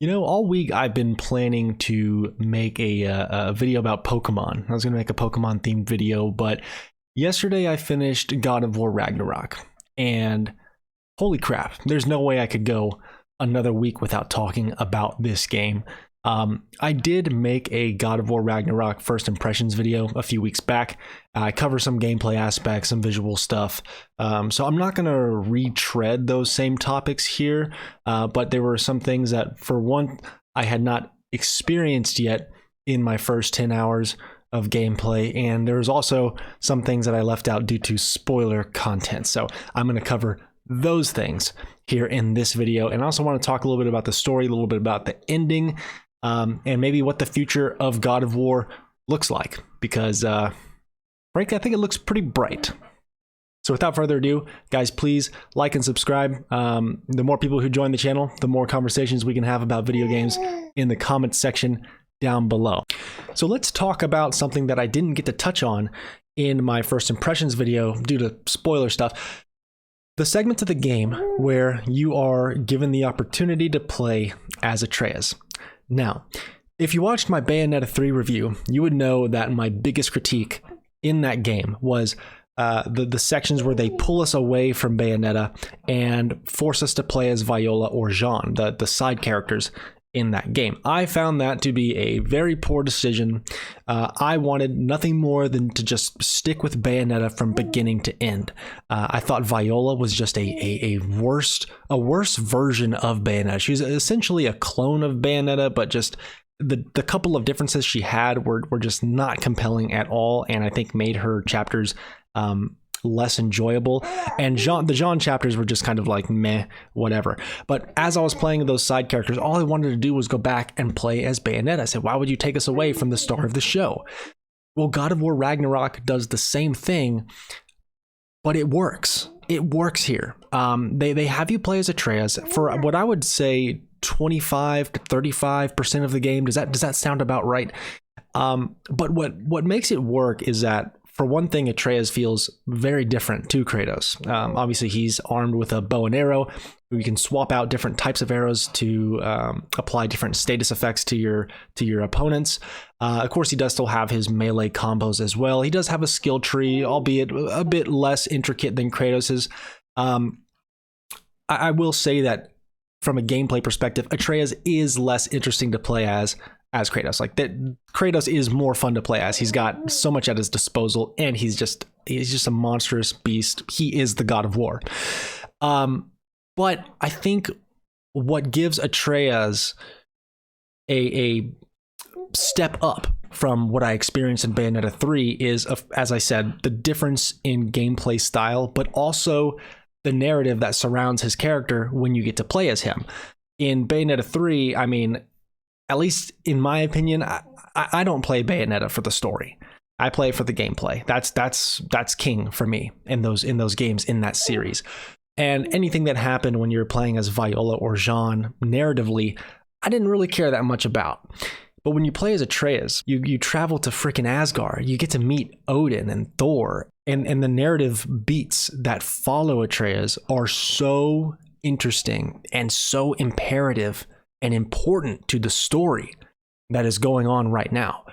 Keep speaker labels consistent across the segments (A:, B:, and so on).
A: All week I've been planning to make a video about Pokemon. I was going to make a Pokemon themed video, but yesterday I finished God of War Ragnarok, and holy crap, there's no way I could go another week without talking about this game. I did make a God of War Ragnarok first impressions video a few weeks back. I cover some gameplay aspects, some visual stuff. So I'm not going to retread those same topics here, but there were some things that, for one, I had not experienced yet in my first 10 hours of gameplay, and there was also some things that I left out due to spoiler content. So I'm going to cover those things here in this video, and I also want to talk a little bit about the story, a little bit about the ending, and maybe what the future of God of War looks like, because frankly, I think it looks pretty bright. So without further ado, guys, please like and subscribe. The more people who join the channel, the more conversations we can have about video games in the comments section down below. So let's talk about something that I didn't get to touch on in my first impressions video due to spoiler stuff. The segment of the game where you are given the opportunity to play as Atreus. Now, if you watched my Bayonetta 3 review, you would know that my biggest critique in that game was the sections where they pull us away from Bayonetta and force us to play as Viola or Jean, the side characters in that game. I found that to be a very poor decision. I wanted nothing more than to just stick with Bayonetta from beginning to end. I thought Viola was just a worse version of Bayonetta. She's essentially a clone of Bayonetta, but just the couple of differences she had were just not compelling at all, and I think made her chapters less enjoyable. And the Jean chapters were just kind of like meh, whatever. But as I was playing those side characters, all I wanted to do was go back and play as Bayonetta. I said, why would you take us away from the star of the show? Well, God of War Ragnarok does the same thing, but it works. It works here. They have you play as Atreus for what I would say 25 to 35% of the game. Does that sound about right? But what makes it work is that, for one thing, Atreus feels very different to Kratos. Obviously, he's armed with a bow and arrow. You can swap out different types of arrows to apply different status effects to your opponents. Of course, he does still have his melee combos as well. He does have a skill tree, albeit a bit less intricate than Kratos's. I will say that from a gameplay perspective, Atreus is less interesting to play as Kratos. Like that, Kratos is more fun to play as. He's got so much at his disposal, and he's just a monstrous beast. He is the God of War. But I think what gives Atreus a step up from what I experienced in Bayonetta 3 is, as I said, the difference in gameplay style, but also the narrative that surrounds his character when you get to play as him. In Bayonetta 3, I mean, at least in my opinion, I don't play Bayonetta for the story. I play for the gameplay. That's king for me in those games, in that series. And anything that happened when you're playing as Viola or Jean narratively, I didn't really care that much about. But when you play as Atreus, you travel to frickin' Asgard. You get to meet Odin and Thor, and the narrative beats that follow Atreus are so interesting and so imperative and important to the story that is going on right now.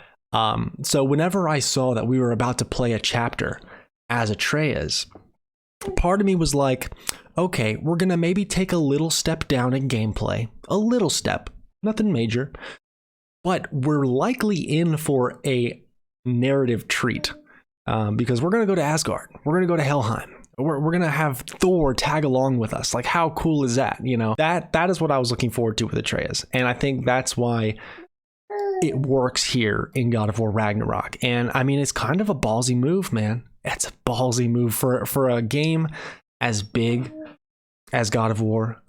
A: So whenever I saw that we were about to play a chapter as Atreus, part of me was like, okay, we're gonna maybe take a little step down in gameplay, a little step, nothing major, but we're likely in for a narrative treat, because we're gonna go to Asgard, we're gonna go to Helheim. We're gonna have Thor tag along with us. Like, how cool is that? That is what I was looking forward to with Atreus, and I think that's why it works here in God of War Ragnarok. And I mean, it's kind of a ballsy move, man. It's a ballsy move for a game as big as God of War,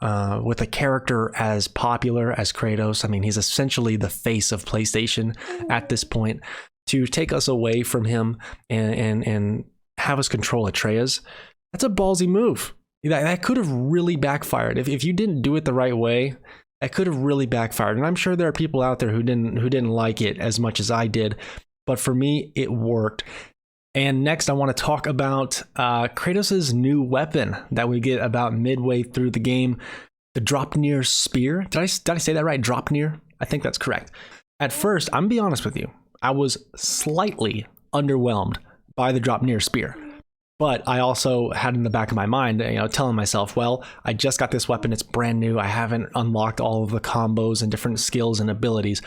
A: with a character as popular as Kratos. I mean, he's essentially the face of PlayStation at this point. To take us away from him and have us control Atreus, that's a ballsy move. That could have really backfired. If you didn't do it the right way, that could have really backfired. And I'm sure there are people out there who didn't like it as much as I did. But for me, it worked. And next, I want to talk about Kratos'S new weapon that we get about midway through the game. the Dropnir spear. Did I say that right? Dropnir? I think that's correct. At first, I'm gonna be honest with you, I was slightly underwhelmed by the Dropnir spear. But I also had in the back of my mind, telling myself, well, I just got this weapon, it's brand new, I haven't unlocked all of the combos and different skills and abilities.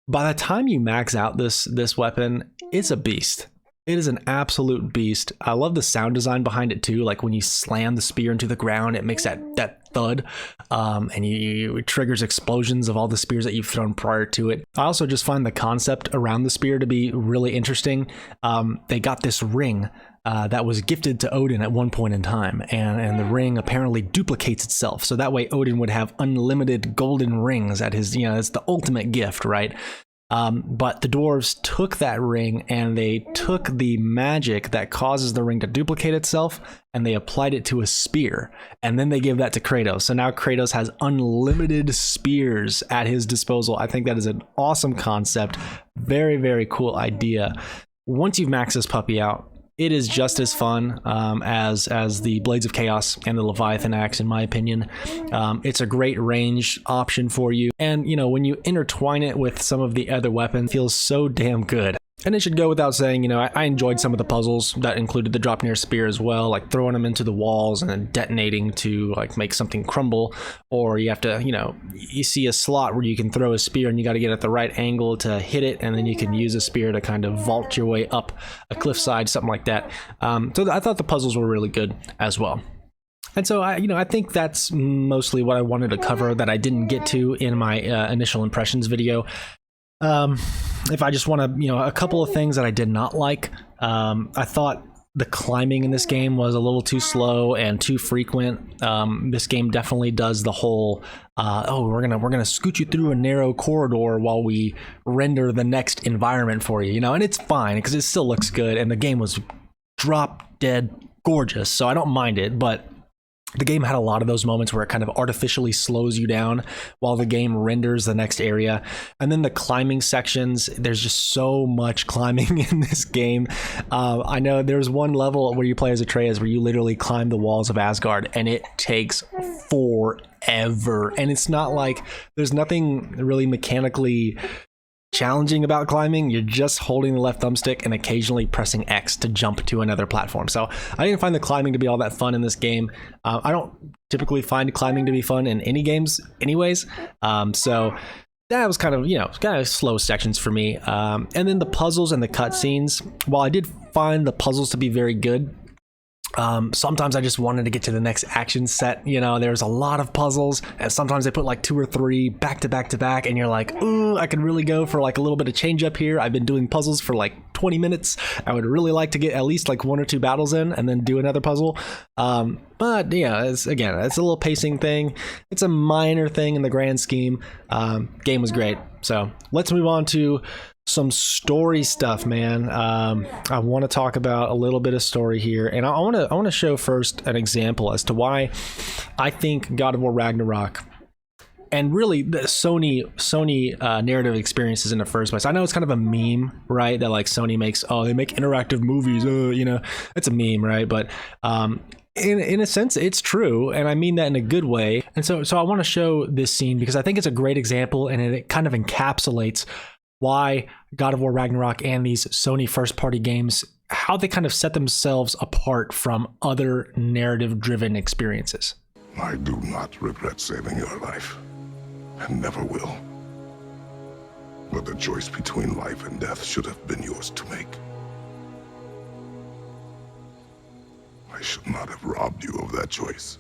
A: By the time you max out this weapon, it's a beast. It is an absolute beast. I love the sound design behind it too. Like when you slam the spear into the ground, it makes that thud, and it triggers explosions of all the spears that you've thrown prior to it. I also just find the concept around the spear to be really interesting. They got this ring that was gifted to Odin at one point in time, and the ring apparently duplicates itself, so that way Odin would have unlimited golden rings at his, it's the ultimate gift, right? But the dwarves took that ring and they took the magic that causes the ring to duplicate itself and they applied it to a spear, and then they gave that to Kratos. So now Kratos has unlimited spears at his disposal. I think that is an awesome concept. Very, very cool idea. Once you've maxed this puppy out, it is just as fun as the Blades of Chaos and the Leviathan Axe, in my opinion. It's a great range option for you. And, when you intertwine it with some of the other weapons, it feels so damn good. And it should go without saying, I enjoyed some of the puzzles that included the Dropnir spear as well, like throwing them into the walls and then detonating to like make something crumble. Or you have to, you see a slot where you can throw a spear and you got to get at the right angle to hit it, and then you can use a spear to kind of vault your way up a cliffside, something like that. So I thought the puzzles were really good as well. And so I think that's mostly what I wanted to cover that I didn't get to in my initial impressions video. If I just want to, a couple of things that I did not like, I thought the climbing in this game was a little too slow and too frequent. This game definitely does the whole, we're gonna scoot you through a narrow corridor while we render the next environment for you, and it's fine because it still looks good and the game was drop dead gorgeous, so I don't mind it, but the game had a lot of those moments where it kind of artificially slows you down while the game renders the next area. And then the climbing sections, there's just so much climbing in this game. I know there's one level where you play as Atreus where you literally climb the walls of Asgard and it takes forever. And it's not like there's nothing really mechanically challenging about climbing. You're just holding the left thumbstick and occasionally pressing X to jump to another platform. So I didn't find the climbing to be all that fun in this game. I don't typically find climbing to be fun in any games anyways. So that was kind of slow sections for me. And then the puzzles and the cutscenes, while I did find the puzzles to be very good, sometimes I just wanted to get to the next action set. There's a lot of puzzles and sometimes they put like 2 or 3 back to back to back and you're like, ooh, I could really go for like a little bit of change up here. I've been doing puzzles for like 20 minutes. I would really like to get at least like 1 or 2 battles in and then do another puzzle. But yeah, it's a little pacing thing. It's a minor thing in the grand scheme. Game was great. So let's move on to some story stuff, man. I want to talk about a little bit of story here, and I want to show first an example as to why I think God of War Ragnarok and really the Sony narrative experiences in the first place. I know it's kind of a meme, right? That like Sony makes, they make interactive movies, it's a meme, right? But in a sense, it's true, and I mean that in a good way. And so I want to show this scene because I think it's a great example, and it kind of encapsulates why God of War Ragnarok and these Sony first-party games, how they kind of set themselves apart from other narrative-driven experiences.
B: I do not regret saving your life, and never will. But the choice between life and death should have been yours to make. I should not have robbed you of that choice.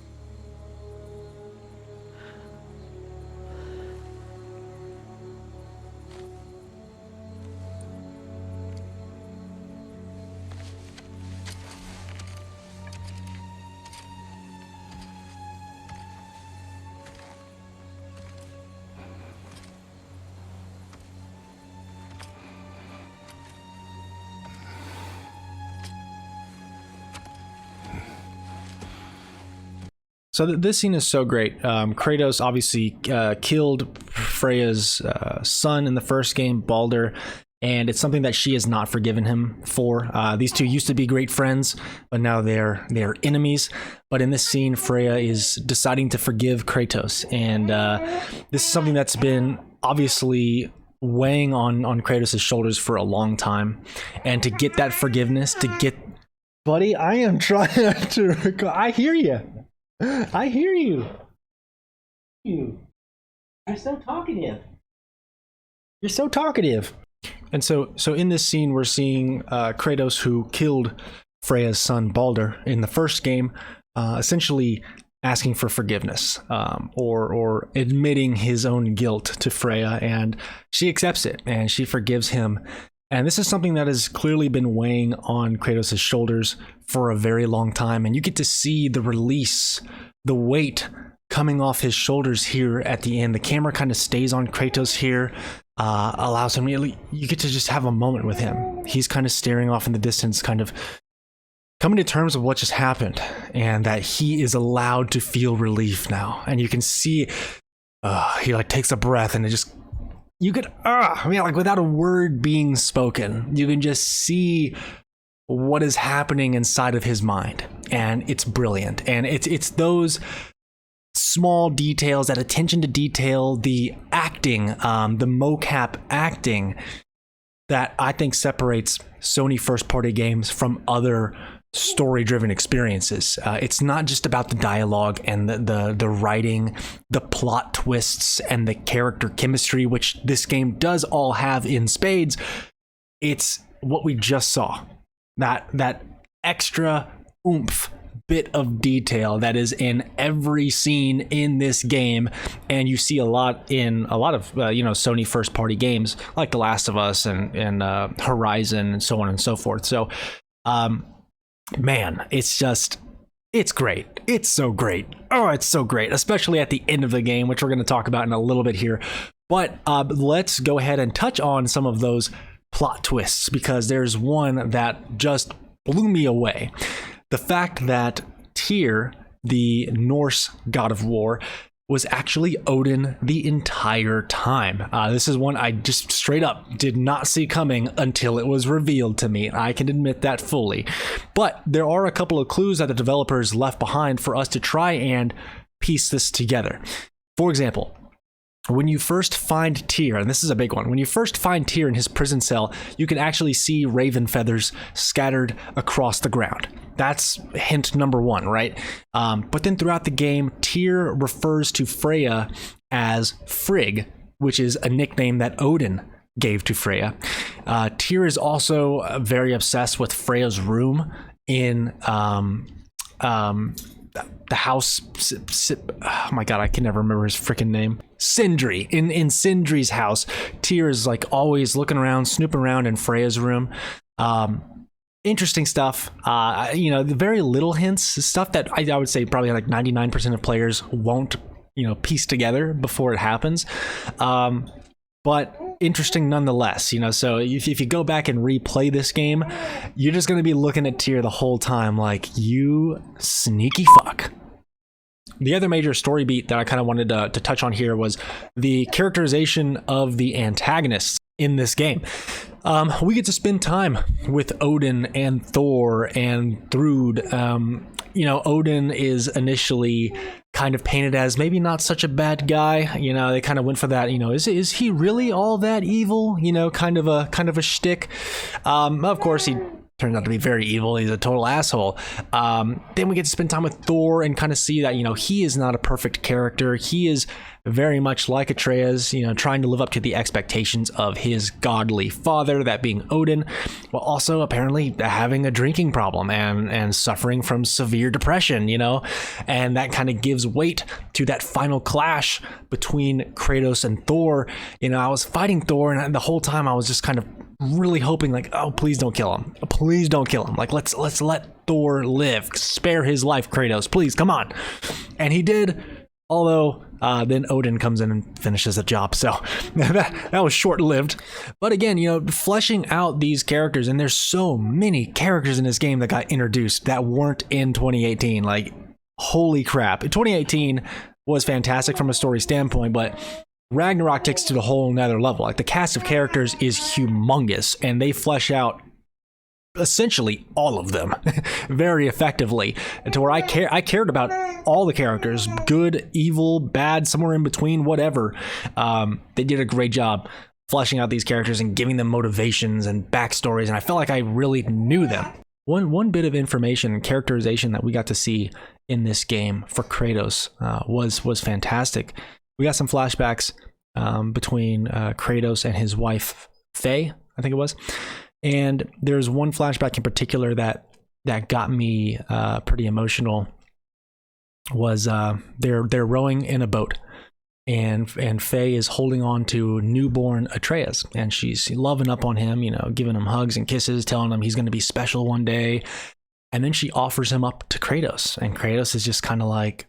A: So this scene is so great. Kratos obviously killed Freya's son in the first game, Baldur, and it's something that she has not forgiven him for. These two used to be great friends, but now they're enemies. But in this scene, Freya is deciding to forgive Kratos, and this is something that's been obviously weighing on Kratos' shoulders for a long time. And to get that forgiveness, to get... Buddy, I am trying to... I hear you. I hear you. You're so talkative. You're so talkative. And so in this scene, we're seeing Kratos, who killed Freya's son Balder in the first game, essentially asking for forgiveness, or admitting his own guilt to Freya, and she accepts it and she forgives him. And this is something that has clearly been weighing on Kratos' shoulders for a very long time, and you get to see the release, the weight coming off his shoulders here at the end. The camera kind of stays on Kratos here, allows him, you get to just have a moment with him. He's kind of staring off in the distance, kind of coming to terms with what just happened, and that he is allowed to feel relief now. And you can see he like takes a breath, and it just, you could like without a word being spoken, you can just see what is happening inside of his mind, and it's brilliant. And it's those small details, that attention to detail, the acting, the mocap acting, that I think separates Sony first-party games from other story-driven experiences. It's not just about the dialogue and the writing, the plot twists, and the character chemistry, which this game does all have in spades. It's what we just saw. That extra oomph bit of detail that is in every scene in this game, and you see a lot of Sony first party games like The Last of Us and Horizon and so on and so forth. So man, it's great. It's so great. Oh, it's so great, especially at the end of the game, which we're going to talk about in a little bit here. But let's go ahead and touch on some of those plot twists, because there's one that just blew me away. The fact that Tyr, the Norse god of war, was actually Odin the entire time. This is one I just straight up did not see coming until it was revealed to me. I can admit that fully. But there are a couple of clues that the developers left behind for us to try and piece this together. For example, when you first find Tyr, and this is a big one, when you first find Tyr in his prison cell, you can actually see raven feathers scattered across the ground. That's hint number one, right? But then throughout the game, Tyr refers to Freya as Frigg, which is a nickname that Odin gave to Freya. Tyr is also very obsessed with Freya's room in the house. Oh my god, I can never remember his freaking name. Sindri. In Sindri's house, Tyr is like always looking around, snooping around in Freya's room. Interesting stuff. The very little hints, stuff that I would say probably like 99% of players won't, piece together before it happens. But interesting nonetheless, so if you go back and replay this game, you're just going to be looking at Tyr the whole time like, you sneaky fuck. The other major story beat that I kind of wanted to touch on here was the characterization of the antagonists in this game. We get to spend time with Odin and Thor and Thrud. Odin is initially kind of painted as maybe not such a bad guy. They kind of went for that, is he really all that evil? Kind of a shtick. Of course, he turns out to be very evil. He's a total asshole. Then we get to spend time with Thor and kind of see that, he is not a perfect character. He is very much like Atreus, trying to live up to the expectations of his godly father, that being Odin, while also apparently having a drinking problem and suffering from severe depression, and that kind of gives weight to that final clash between Kratos and Thor. I was fighting Thor, and the whole time I was just kind of really hoping like, oh, please don't kill him. Please don't kill him. Like, let's let Thor live. Spare his life, Kratos. Please, come on. And he did. Although then Odin comes in and finishes the job, so that was short-lived. But again, fleshing out these characters, and there's so many characters in this game that got introduced that weren't in 2018. Like, holy crap. 2018 was fantastic from a story standpoint, but Ragnarok takes it to a whole nother level. Like, the cast of characters is humongous, and they flesh out essentially all of them very effectively, to where I cared about all the characters, good, evil, bad, somewhere in between, whatever. They did a great job fleshing out these characters and giving them motivations and backstories, and I felt like I really knew them. One bit of information and characterization that we got to see in this game for Kratos was fantastic. We got some flashbacks between Kratos and his wife Faye, I think it was. And there's one flashback in particular that got me pretty emotional. Was they're rowing in a boat, and Faye is holding on to newborn Atreus, and she's loving up on him, giving him hugs and kisses, telling him he's going to be special one day. And then she offers him up to Kratos, and Kratos is just kind of like,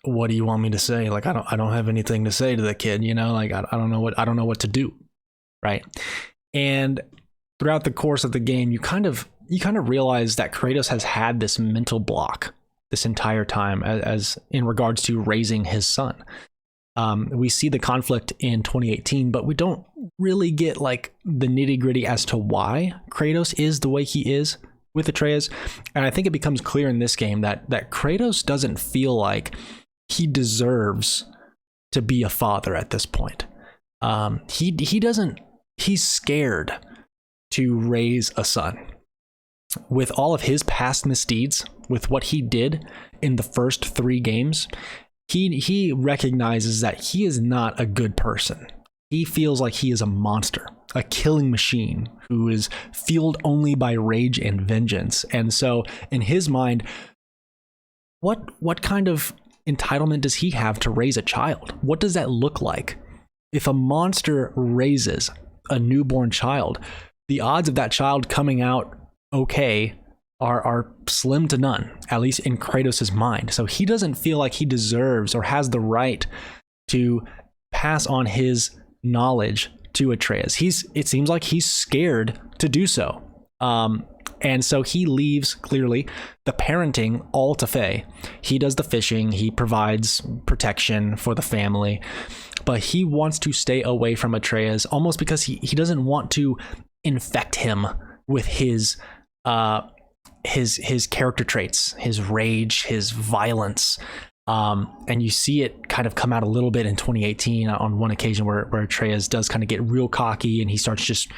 A: "What do you want me to say? Like, I don't have anything to say to the kid, like I don't know what to do," right? And throughout the course of the game, you kind of realize that Kratos has had this mental block this entire time as in regards to raising his son. We see the conflict in 2018, but we don't really get like the nitty gritty as to why Kratos is the way he is with Atreus. And I think it becomes clear in this game that Kratos doesn't feel like he deserves to be a father at this point. He doesn't. He's scared to raise a son. With all of his past misdeeds, with what he did in the first 3 games, he recognizes that he is not a good person. He feels like he is a monster, a killing machine who is fueled only by rage and vengeance. And so in his mind, what kind of entitlement does he have to raise a child? What does that look like? If a monster raises a newborn child, the odds of that child coming out okay are slim to none, at least in Kratos' mind. So he doesn't feel like he deserves or has the right to pass on his knowledge to Atreus. It seems like he's scared to do so. And so he leaves, clearly, the parenting all to Faye. He does the fishing, he provides protection for the family, but he wants to stay away from Atreus, almost because he doesn't want to infect him with his character traits, his rage, his violence. And you see it kind of come out a little bit in 2018 on one occasion where Atreus does kind of get real cocky and he starts just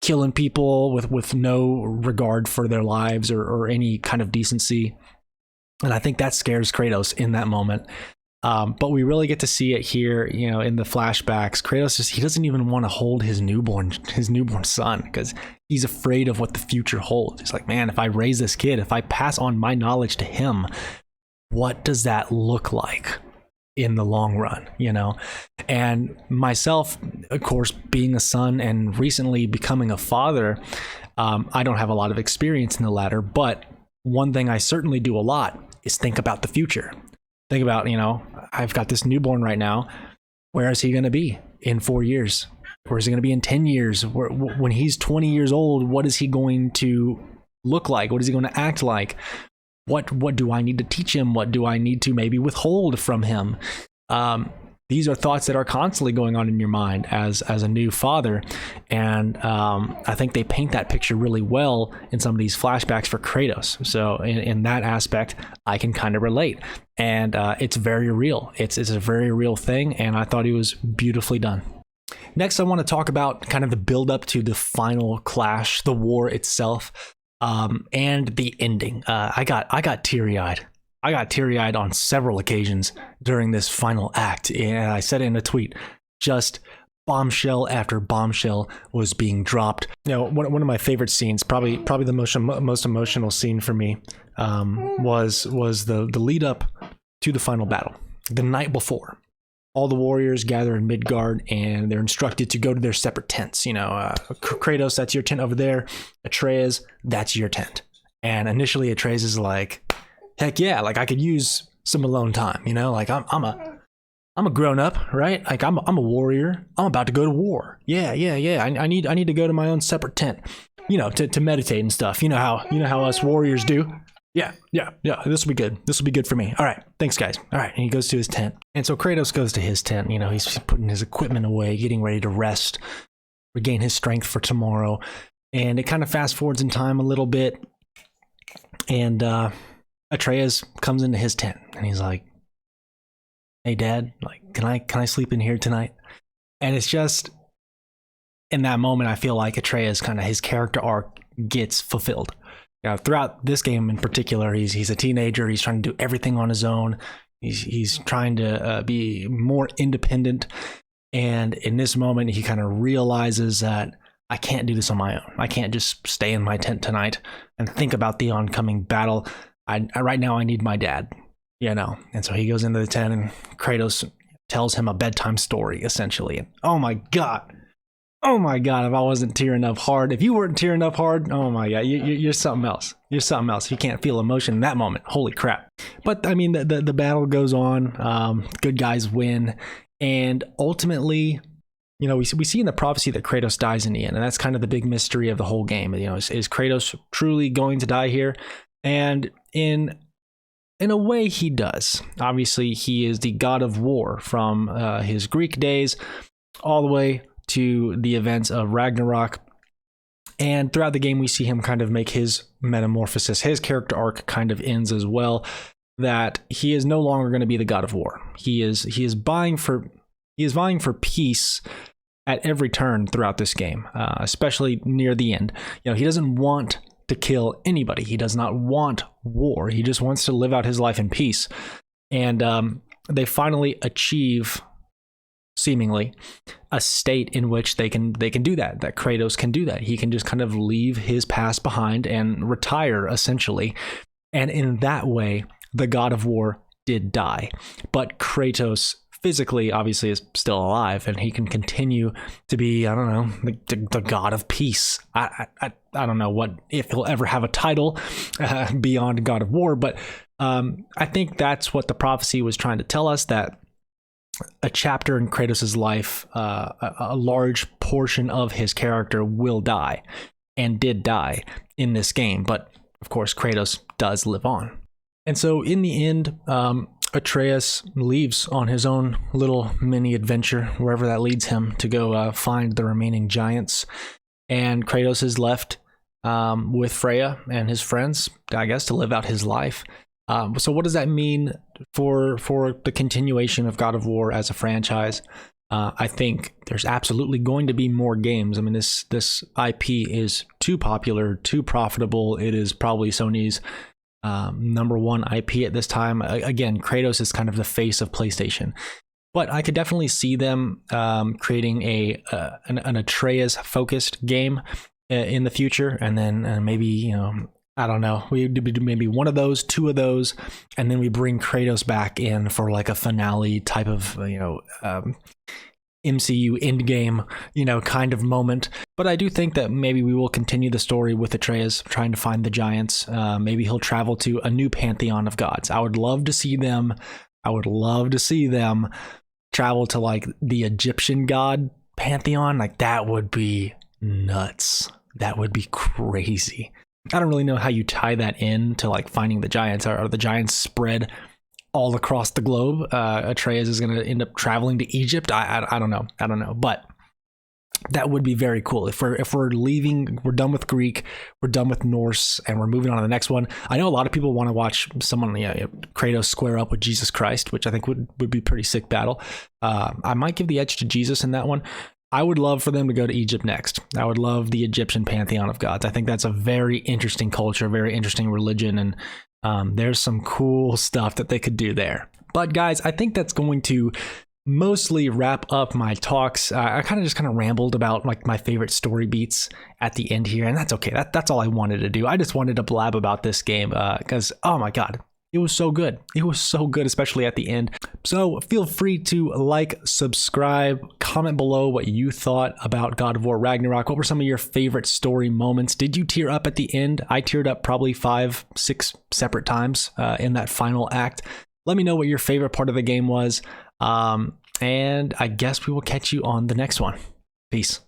A: killing people with no regard for their lives or any kind of decency. And I think that scares Kratos in that moment. But we really get to see it here, in the flashbacks. Kratos he doesn't even want to hold his newborn son because he's afraid of what the future holds. He's like, man, if I raise this kid, if I pass on my knowledge to him, what does that look like in the long run, And myself, of course, being a son and recently becoming a father, I don't have a lot of experience in the latter, but one thing I certainly do a lot is think about the future. Think about, I've got this newborn right now. Where is he going to be in 4 years? Where is he going to be in 10 years? When he's 20 years old, what is he going to look like? What is he going to act like? What do I need to teach him? What do I need to maybe withhold from him? These are thoughts that are constantly going on in your mind as a new father. And I think they paint that picture really well in some of these flashbacks for Kratos. So in that aspect, I can kind of relate. And it's very real. It's a very real thing. And I thought it was beautifully done. Next, I want to talk about kind of the build up to the final clash, the war itself, and the ending. I got teary-eyed. I got teary-eyed on several occasions during this final act, and I said it in a tweet. Just bombshell after bombshell was being dropped. One of my favorite scenes, probably the most emotional scene for me, was the lead up to the final battle. The night before, all the warriors gather in Midgard, and they're instructed to go to their separate tents. Kratos, that's your tent over there. Atreus, that's your tent. And initially, Atreus is like, heck yeah, like I could use some alone time, like I'm a grown up, right? Like I'm a warrior. I'm about to go to war. Yeah. I need to go to my own separate tent, to meditate and stuff. You know how us warriors do. Yeah. This will be good. This will be good for me. All right. Thanks, guys. All right. And he goes to his tent. And so Kratos goes to his tent. You know, he's putting his equipment away, getting ready to rest, regain his strength for tomorrow. And it kind of fast forwards in time a little bit. And Atreus comes into his tent and he's like, "Hey, Dad, like, can I sleep in here tonight?" And it's just in that moment, I feel like Atreus kind of his character arc gets fulfilled. You know, throughout this game in particular, he's a teenager. He's trying to do everything on his own. He's trying to be more independent. And in this moment, he kind of realizes that I can't do this on my own. I can't just stay in my tent tonight and think about the oncoming battle. Right now, I need my dad, you know. And so he goes into the tent and Kratos tells him a bedtime story, essentially. And oh my God, if I wasn't tearing up hard, if you weren't tearing up hard, oh my God, you're something else. You're something else. You can't feel emotion in that moment. Holy crap. But I mean, the battle goes on. Good guys win. And ultimately, you know, we see in the prophecy that Kratos dies in the end. And that's kind of the big mystery of the whole game. You know, is Kratos truly going to die here? And in a way, he does. Obviously, he is the god of war from his Greek days all the way to the events of Ragnarok. And throughout the game, we see him kind of make his metamorphosis. His character arc kind of ends as well, that he is no longer going to be the god of war. He is vying for peace at every turn throughout this game, especially near the end. You know, he doesn't want to kill anybody. He does not want war. He just wants to live out his life in peace. And they finally achieve, seemingly, a state in which they can do that Kratos can do that. He can just kind of leave his past behind and retire, essentially. And in that way, the god of war did die. But Kratos physically, obviously, is still alive, and he can continue to be, I don't know, the god of peace. I don't know if he'll ever have a title beyond god of war, but I think that's what the prophecy was trying to tell us, that a chapter in Kratos' life, a large portion of his character will die, and did die in this game. But of course, Kratos does live on. And so in the end, Atreus leaves on his own little mini adventure, wherever that leads him, to go find the remaining giants. And Kratos is left with Freya and his friends, I guess, to live out his life. So what does that mean for the continuation of God of War as a franchise? I think there's absolutely going to be more games. I mean, this IP is too popular, too profitable. It is probably Sony's number one IP at this time. Again, Kratos is kind of the face of PlayStation, but I could definitely see them creating an Atreus focused game in the future, and then maybe, you know, I don't know, we do maybe one of those, two of those, and then we bring Kratos back in for like a finale type of, you know, MCU endgame, you know, kind of moment. But I do think that maybe we will continue the story with Atreus trying to find the giants. Maybe he'll travel to a new pantheon of gods. I would love to see them travel to like the Egyptian god pantheon. Like, that would be nuts. That would be crazy. I don't really know how you tie that in to like finding the giants. Are the giants spread all across the globe? Atreus is going to end up traveling to Egypt. I don't know, but that would be very cool. If we're leaving, we're done with Greek, we're done with Norse, and we're moving on to the next one. I know a lot of people want to watch someone, Kratos square up with Jesus Christ, which I think would be a pretty sick battle. I might give the edge to Jesus in that one. I would love for them to go to Egypt next. I would love the Egyptian pantheon of gods. I think that's a very interesting culture, very interesting religion, and there's some cool stuff that they could do there. But guys, I think that's going to mostly wrap up my talks. I kind of rambled about like my favorite story beats at the end here, and that's okay. That's all I wanted to do. I just wanted to blab about this game because, oh my God, it was so good. It was so good, especially at the end. So feel free to like, subscribe, comment below what you thought about God of War Ragnarok. What were some of your favorite story moments? Did you tear up at the end? I teared up probably 5-6 separate times in that final act. Let me know what your favorite part of the game was. And I guess we will catch you on the next one. Peace.